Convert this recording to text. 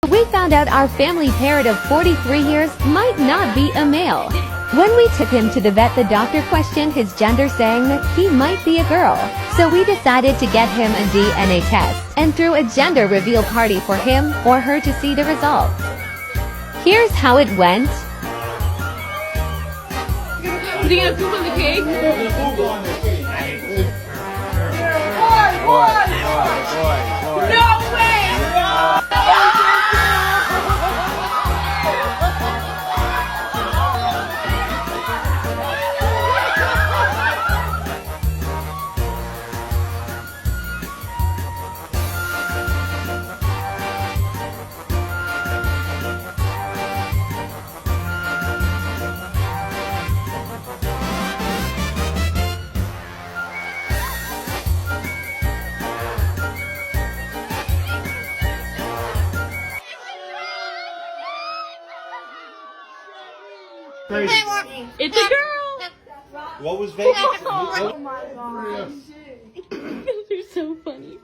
We found out our family parrot of 43 years might not be a male. When we took him to the vet, the doctor questioned his gender, saying that he might be a girl. So we decided to get him a DNA test and threw a gender reveal party for him or her to see the results. Here's how it went. Is he gonna poop on the cake? No way! It's a girl! What was Vegas? Oh my god. You're so funny.